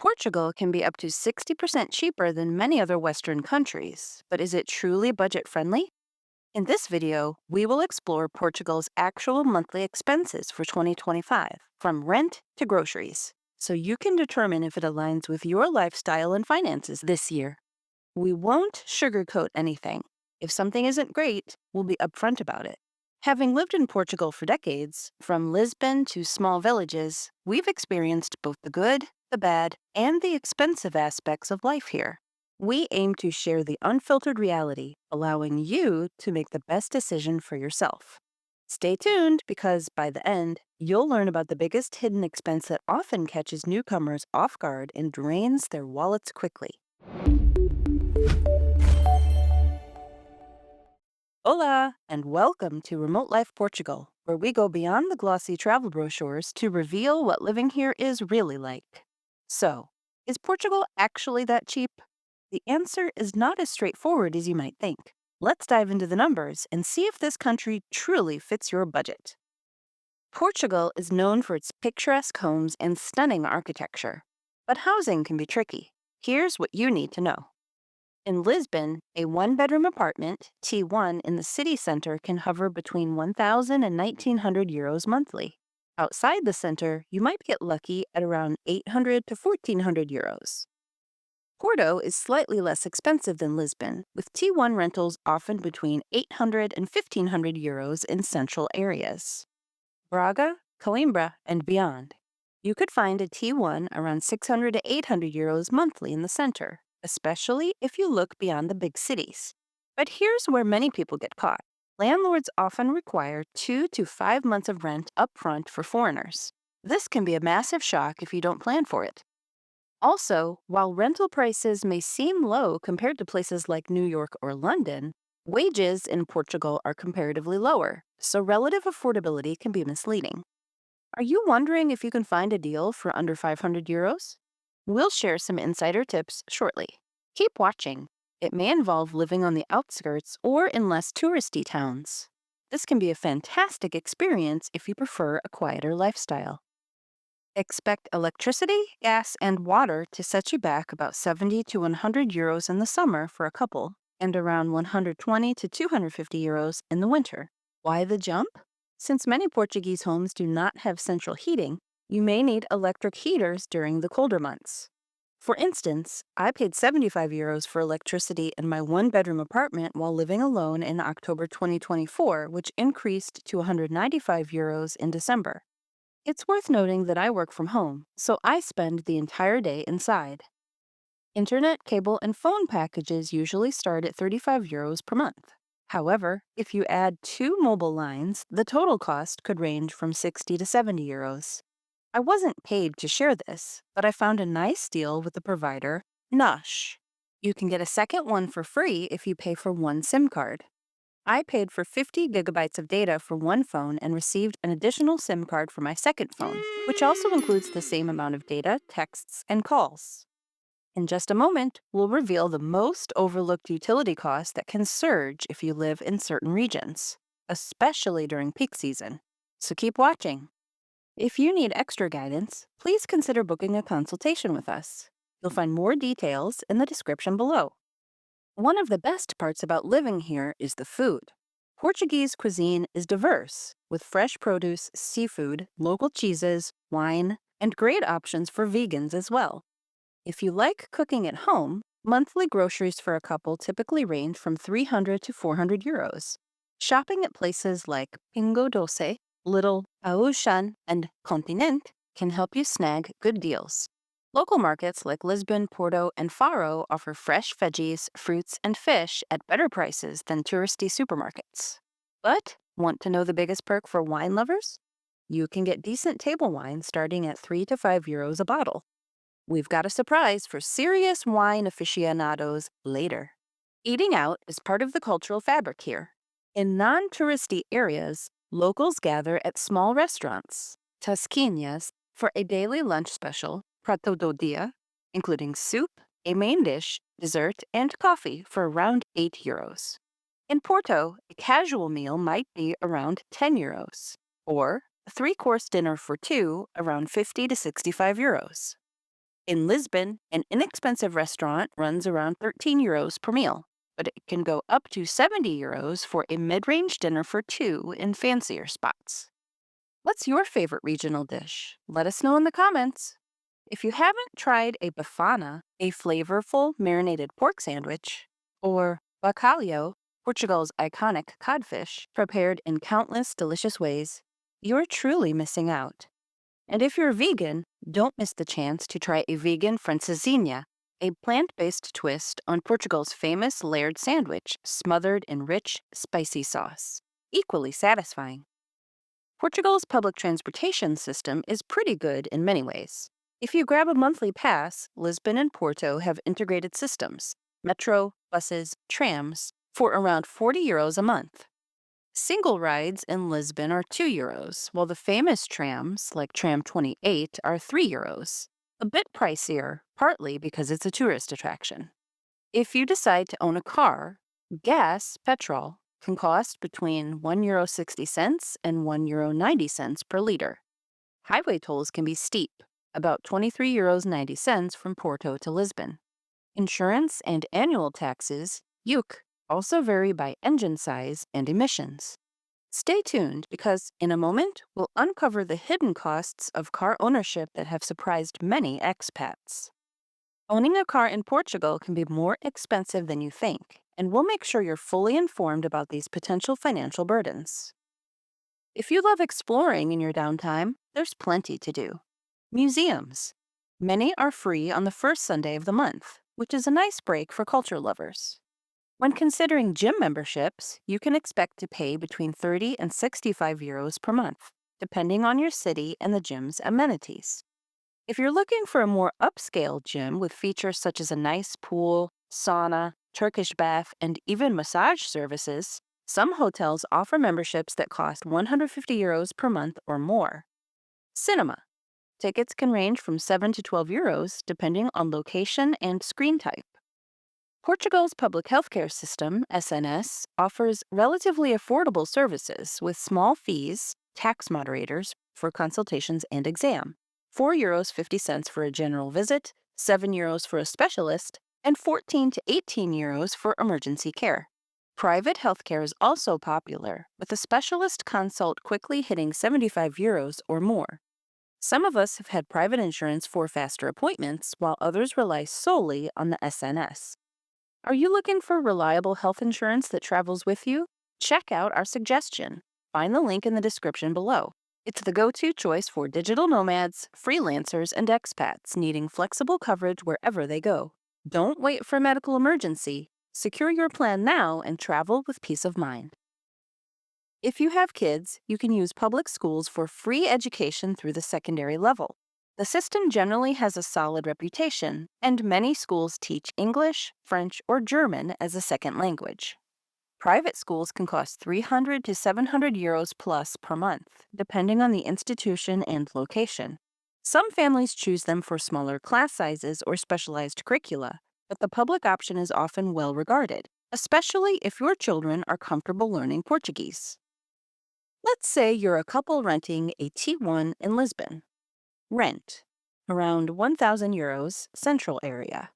Portugal can be up to 60% cheaper than many other Western countries, but is it truly budget friendly? In this video, we will explore Portugal's actual monthly expenses for 2025, from rent to groceries, so you can determine if it aligns with your lifestyle and finances this year. We won't sugarcoat anything. If something isn't great, we'll be upfront about it. Having lived in Portugal for decades, from Lisbon to small villages, we've experienced both the good, the bad, and the expensive aspects of life here. We aim to share the unfiltered reality, allowing you to make the best decision for yourself. Stay tuned because by the end, you'll learn about the biggest hidden expense that often catches newcomers off guard and drains their wallets quickly. Hola, and welcome to Remote Life Portugal, where we go beyond the glossy travel brochures to reveal what living here is really like. So, is Portugal actually that cheap? The answer is not as straightforward as you might think. Let's dive into the numbers and see if this country truly fits your budget. Portugal is known for its picturesque homes and stunning architecture, but housing can be tricky. Here's what you need to know. In Lisbon, a one-bedroom apartment, T1, in the city center can hover between 1,000 and 1,900 euros monthly. Outside the center, you might get lucky at around 800 to 1,400 euros. Porto is slightly less expensive than Lisbon, with T1 rentals often between 800 and 1,500 euros in central areas. Braga, Coimbra, and beyond. You could find a T1 around 600 to 800 euros monthly in the center, especially if you look beyond the big cities. But here's where many people get caught. Landlords often require 2 to 5 months of rent upfront for foreigners. This can be a massive shock if you don't plan for it. Also, while rental prices may seem low compared to places like New York or London, wages in Portugal are comparatively lower, so relative affordability can be misleading. Are you wondering if you can find a deal for under 500 euros? We'll share some insider tips shortly. Keep watching. It may involve living on the outskirts or in less touristy towns. This can be a fantastic experience if you prefer a quieter lifestyle. Expect electricity, gas, and water to set you back about 70 to 100 euros in the summer for a couple, and around 120 to 250 euros in the winter. Why the jump? Since many Portuguese homes do not have central heating, you may need electric heaters during the colder months. For instance, I paid 75 euros for electricity in my one-bedroom apartment while living alone in October 2024, which increased to 195 euros in December. It's worth noting that I work from home, so I spend the entire day inside. Internet, cable, and phone packages usually start at 35 euros per month. However, if you add 2 mobile lines, the total cost could range from 60 to 70 euros. I wasn't paid to share this, but I found a nice deal with the provider, Nush. You can get a second one for free if you pay for one SIM card. I paid for 50 gigabytes of data for one phone and received an additional SIM card for my second phone, which also includes the same amount of data, texts, and calls. In just a moment, we'll reveal the most overlooked utility costs that can surge if you live in certain regions, especially during peak season. So keep watching. If you need extra guidance, please consider booking a consultation with us. You'll find more details in the description below. One of the best parts about living here is the food. Portuguese cuisine is diverse, with fresh produce, seafood, local cheeses, wine, and great options for vegans as well. If you like cooking at home, monthly groceries for a couple typically range from 300 to 400 euros. Shopping at places like Pingo Doce, Little, Auchan, and Continente can help you snag good deals. Local markets like Lisbon, Porto, and Faro offer fresh veggies, fruits, and fish at better prices than touristy supermarkets. But want to know the biggest perk for wine lovers? You can get decent table wine starting at 3 to 5 euros a bottle. We've got a surprise for serious wine aficionados later. Eating out is part of the cultural fabric here. In non-touristy areas, locals gather at small restaurants, tasquinhas, for a daily lunch special, prato do dia, including soup, a main dish, dessert, and coffee for around 8 euros. In Porto, a casual meal might be around 10 euros, or a 3-course dinner for two around 50 to 65 euros. In Lisbon, an inexpensive restaurant runs around €13 per meal, but it can go up to €70 for a mid range dinner for two in fancier spots. What's your favorite regional dish? Let us know in the comments. If you haven't tried a bifana, a flavorful marinated pork sandwich, or bacalhau, Portugal's iconic codfish, prepared in countless delicious ways, you're truly missing out. And if you're vegan, don't miss the chance to try a vegan francesinha, a plant-based twist on Portugal's famous layered sandwich smothered in rich, spicy sauce. Equally satisfying. Portugal's public transportation system is pretty good in many ways. If you grab a monthly pass, Lisbon and Porto have integrated systems metro, buses, trams for around €40 a month. Single rides in Lisbon are €2, while the famous trams, like Tram 28, are €3. A bit pricier, partly because it's a tourist attraction. If you decide to own a car, gas, petrol, can cost between €1.60 and €1.90 per liter. Highway tolls can be steep, about €23.90 from Porto to Lisbon. Insurance and annual taxes, UC, also vary by engine size and emissions. Stay tuned because in a moment we'll uncover the hidden costs of car ownership that have surprised many expats. Owning a car in Portugal can be more expensive than you think, and we'll make sure you're fully informed about these potential financial burdens. If you love exploring in your downtime, there's plenty to do. Museums. Many are free on the first Sunday of the month, which is a nice break for culture lovers. When considering gym memberships, you can expect to pay between €30 and €65 per month, depending on your city and the gym's amenities. If you're looking for a more upscale gym with features such as a nice pool, sauna, Turkish bath, and even massage services, some hotels offer memberships that cost €150 per month or more. Cinema. Tickets can range from €7 to €12 depending on location and screen type. Portugal's public healthcare system, SNS, offers relatively affordable services with small fees, tax moderators, for consultations and exam. €4.50 for a general visit, €7 for a specialist, and €14 to €18 for emergency care. Private healthcare is also popular, with a specialist consult quickly hitting €75 or more. Some of us have had private insurance for faster appointments, while others rely solely on the SNS. Are you looking for reliable health insurance that travels with you? Check out our suggestion. Find the link in the description below. It's the go-to choice for digital nomads, freelancers, and expats needing flexible coverage wherever they go. Don't wait for a medical emergency. Secure your plan now and travel with peace of mind. If you have kids, you can use public schools for free education through the secondary level. The system generally has a solid reputation, and many schools teach English, French, or German as a second language. Private schools can cost €300 to €700 plus per month, depending on the institution and location. Some families choose them for smaller class sizes or specialized curricula, but the public option is often well regarded, especially if your children are comfortable learning Portuguese. Let's say you're a couple renting a T1 in Lisbon. Rent, around €1,000 central area.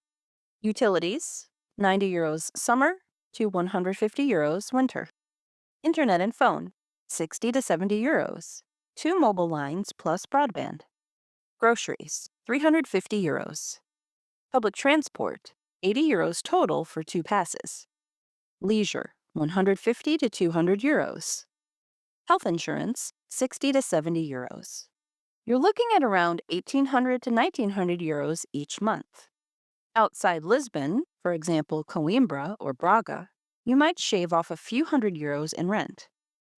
Utilities, €90 summer to €150 winter. Internet and phone, €60 to €70. Two mobile lines plus broadband. Groceries, €350. Public transport, €80 total for two passes. Leisure, €150 to €200. Health insurance, €60 to €70. You're looking at around €1,800 to €1,900 each month. Outside Lisbon, for example Coimbra or Braga, you might shave off a few €100 in rent.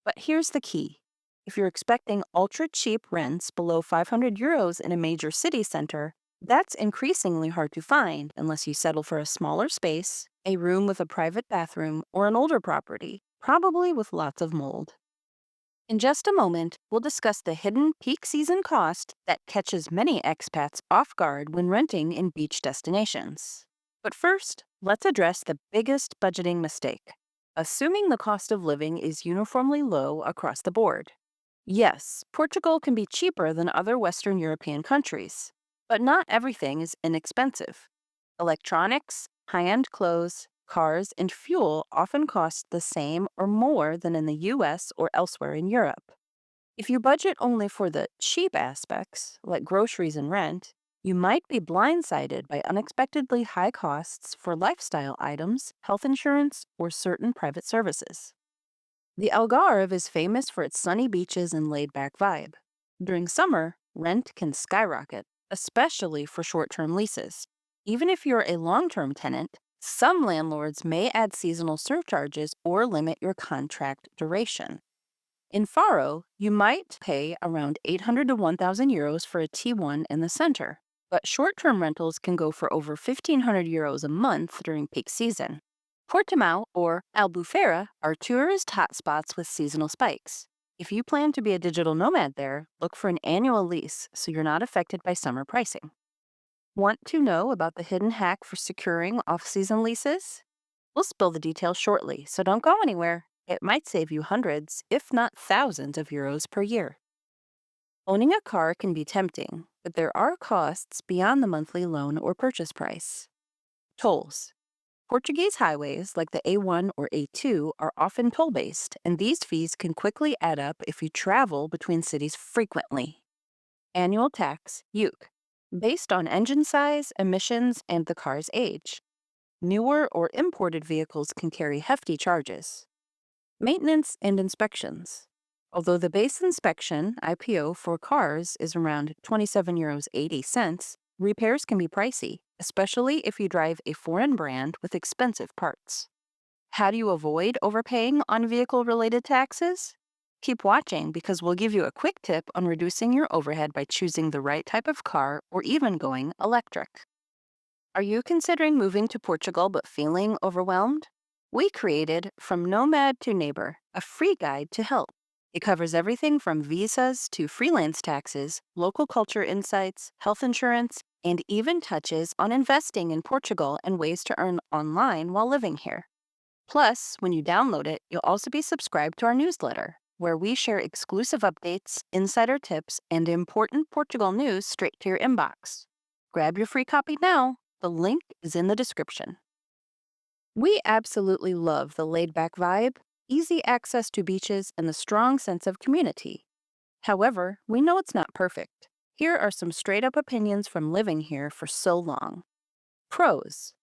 But here's the key. If you're expecting ultra-cheap rents below €500 in a major city center, that's increasingly hard to find unless you settle for a smaller space, a room with a private bathroom, or an older property, probably with lots of mold. In just a moment, we'll discuss the hidden peak season cost that catches many expats off guard when renting in beach destinations. But first, let's address the biggest budgeting mistake: assuming the cost of living is uniformly low across the board. Yes, Portugal can be cheaper than other Western European countries, But not everything is inexpensive. Electronics, high end clothes, cars, and fuel often cost the same or more than in the US or elsewhere in Europe. If you budget only for the cheap aspects, like groceries and rent, you might be blindsided by unexpectedly high costs for lifestyle items, health insurance, or certain private services. The Algarve is famous for its sunny beaches and laid back vibe. During summer, rent can skyrocket, especially for short term leases. Even if you're a long term tenant, some landlords may add seasonal surcharges or limit your contract duration. In Faro, you might pay around 800 to 1,000 euros for a T1 in the center, but short term rentals can go for over 1,500 euros a month during peak season. Portimao or Albufeira are tourist hotspots with seasonal spikes. If you plan to be a digital nomad there, look for an annual lease so you're not affected by summer pricing. Want to know about the hidden hack for securing off season leases? We'll spill the details shortly, so don't go anywhere. It might save you hundreds, if not thousands, of euros per year. Owning a car can be tempting, but there are costs beyond the monthly loan or purchase price. Tolls. Portuguese highways like the A1 or A2 are often toll based, and these fees can quickly add up if you travel between cities frequently. Annual tax, UC, based on engine size, emissions, and the car's age. Newer or imported vehicles can carry hefty charges. Maintenance and inspections. Although the base inspection, IPO, for cars is around 27 euros 80, repairs can be pricey, especially if you drive a foreign brand with expensive parts. How do you avoid overpaying on vehicle-related taxes? Keep watching because we'll give you a quick tip on reducing your overhead by choosing the right type of car or even going electric. Are you considering moving to Portugal but feeling overwhelmed? We created From Nomad to Neighbor, a free guide to help. It covers everything from visas to freelance taxes, local culture insights, health insurance, and even touches on investing in Portugal and ways to earn online while living here. Plus, when you download it, you'll also be subscribed to our newsletter, where we share exclusive updates, insider tips, and important Portugal news straight to your inbox. Grab your free copy now. The link is in the description. We absolutely love the laid back vibe, easy access to beaches, and the strong sense of community. However, we know it's not perfect. Here are some straight up opinions from living here for so long. Pros: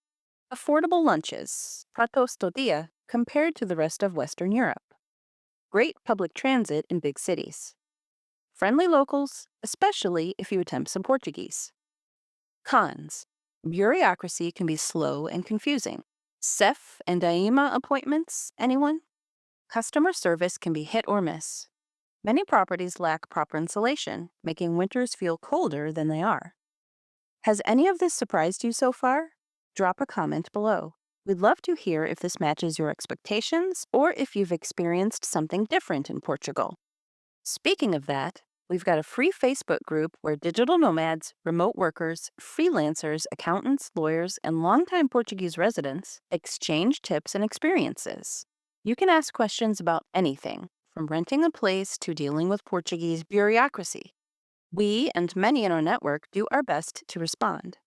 affordable lunches, pratos do dia, compared to the rest of Western Europe. Great public transit in big cities. Friendly locals, especially if you attempt some Portuguese. Cons: bureaucracy can be slow and confusing. CEF and AIMA appointments, anyone? Customer service can be hit or miss. Many properties lack proper insulation, making winters feel colder than they are. Has any of this surprised you so far? Drop a comment below. We'd love to hear if this matches your expectations or if you've experienced something different in Portugal. Speaking of that, we've got a free Facebook group where digital nomads, remote workers, freelancers, accountants, lawyers, and longtime Portuguese residents exchange tips and experiences. You can ask questions about anything, from renting a place to dealing with Portuguese bureaucracy. We and many in our network do our best to respond.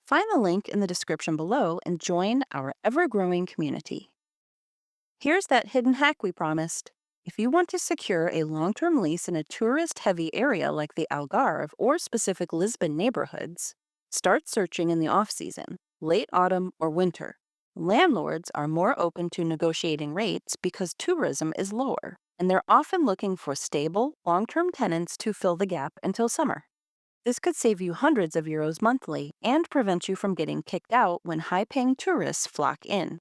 Find the link in the description below and join our ever-growing community. Here's that hidden hack we promised. If you want to secure a long-term lease in a tourist-heavy area like the Algarve or specific Lisbon neighborhoods, start searching in the off-season, late autumn or winter. Landlords are more open to negotiating rates because tourism is lower, and they're often looking for stable, long-term tenants to fill the gap until summer. This could save you hundreds of euros monthly and prevent you from getting kicked out when high-paying tourists flock in.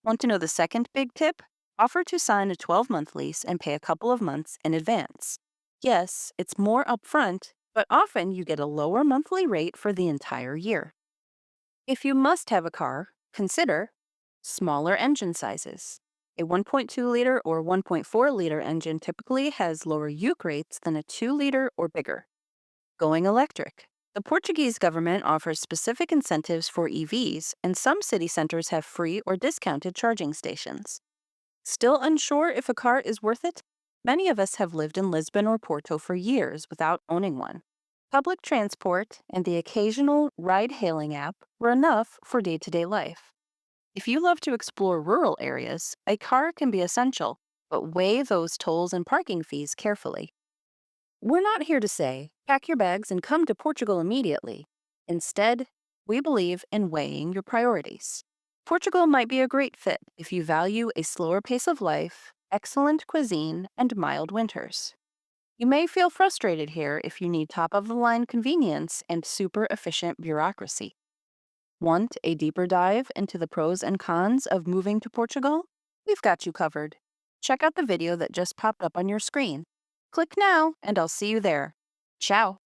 Want to know the second big tip? Offer to sign a 12-month lease and pay a couple of months in advance. Yes, it's more upfront, but often you get a lower monthly rate for the entire year. If you must have a car, consider smaller engine sizes. A 1.2-liter or 1.4-liter engine typically has lower UC rates than a 2-liter or bigger. Going electric. The Portuguese government offers specific incentives for EVs, and some city centers have free or discounted charging stations. Still unsure if a car is worth it? Many of us have lived in Lisbon or Porto for years without owning one. Public transport and the occasional ride hailing app were enough for day to day life. If you love to explore rural areas, a car can be essential, but weigh those tolls and parking fees carefully. We're not here to say, pack your bags and come to Portugal immediately. Instead, we believe in weighing your priorities. Portugal might be a great fit if you value a slower pace of life, excellent cuisine, and mild winters. You may feel frustrated here if you need top of the line convenience and super efficient bureaucracy. Want a deeper dive into the pros and cons of moving to Portugal? We've got you covered. Check out the video that just popped up on your screen. Click now, and I'll see you there. Ciao.